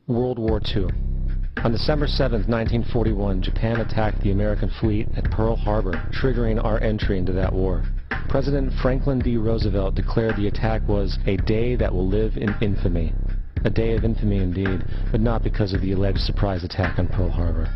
World War II. On December 7, 1941, Japan attacked the American fleet at Pearl Harbor, triggering our entry into that war. President Franklin D. Roosevelt declared the attack was a day that will live in infamy. A day of infamy indeed, but not because of the alleged surprise attack on Pearl Harbor.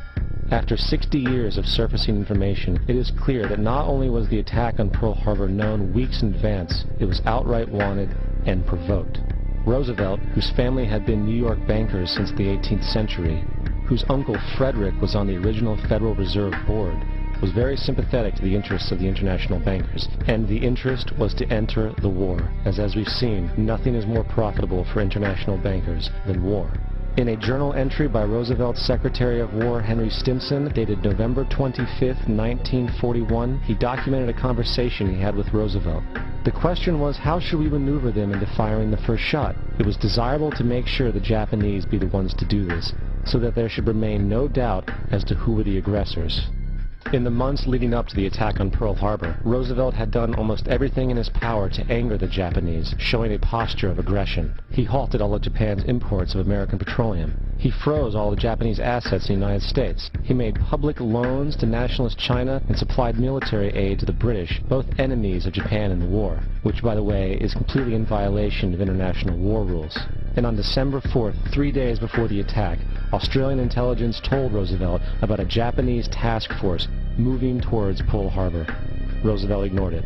After 60 years of surfacing information, it is clear that not only was the attack on Pearl Harbor known weeks in advance, it was outright wanted and provoked. Roosevelt, whose family had been New York bankers since the 18th century, whose uncle Frederick was on the original Federal Reserve Board, was very sympathetic to the interests of the international bankers, and the interest was to enter the war, as we've seen, nothing is more profitable for international bankers than war. In a journal entry by Roosevelt's Secretary of War Henry Stimson, dated November 25, 1941, he documented a conversation he had with Roosevelt. The question was, how should we maneuver them into firing the first shot? It was desirable to make sure the Japanese be the ones to do this, so that there should remain no doubt as to who were the aggressors. In the months leading up to the attack on Pearl Harbor, Roosevelt had done almost everything in his power to anger the Japanese, showing a posture of aggression. He halted all of Japan's imports of American petroleum. He froze all the Japanese assets in the United States. He made public loans to nationalist China and supplied military aid to the British, both enemies of Japan in the war, which, by the way, is completely in violation of international war rules. And on December 4th, 3 days before the attack, Australian intelligence told Roosevelt about a Japanese task force moving towards Pearl Harbor. Roosevelt ignored it.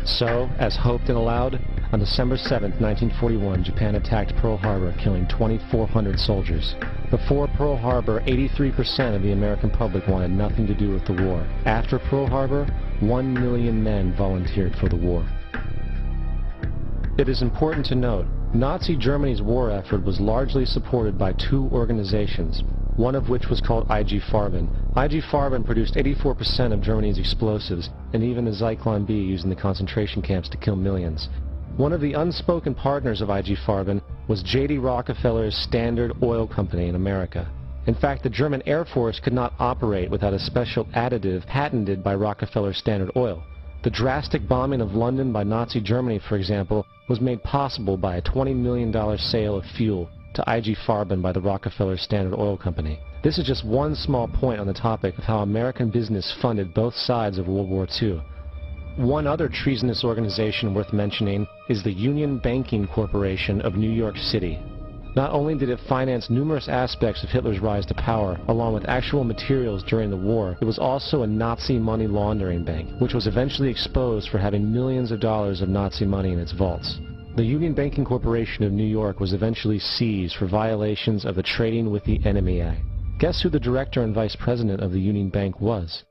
So, as hoped and allowed, on December 7, 1941, Japan attacked Pearl Harbor, killing 2,400 soldiers. Before Pearl Harbor, 83% of the American public wanted nothing to do with the war. After Pearl Harbor, 1 million men volunteered for the war. It is important to note, Nazi Germany's war effort was largely supported by two organizations, one of which was called IG Farben. IG Farben produced 84% of Germany's explosives, and even the Zyklon B used in the concentration camps to kill millions. One of the unspoken partners of IG Farben was J.D. Rockefeller's Standard Oil Company in America. In fact, the German Air Force could not operate without a special additive patented by Rockefeller Standard Oil. The drastic bombing of London by Nazi Germany, for example, was made possible by a $20 million sale of fuel to IG Farben by the Rockefeller Standard Oil Company. This is just one small point on the topic of how American business funded both sides of World War II. One other treasonous organization worth mentioning is the Union Banking Corporation of New York City. Not only did it finance numerous aspects of Hitler's rise to power, along with actual materials during the war, it was also a Nazi money laundering bank, which was eventually exposed for having millions of dollars of Nazi money in its vaults. The Union Banking Corporation of New York was eventually seized for violations of the Trading with the Enemy Act. Guess who the director and vice president of the Union Bank was?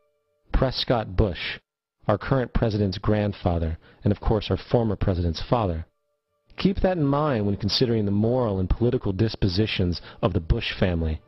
Prescott Bush, our current president's grandfather, and of course our former president's father. Keep that in mind when considering the moral and political dispositions of the Bush family.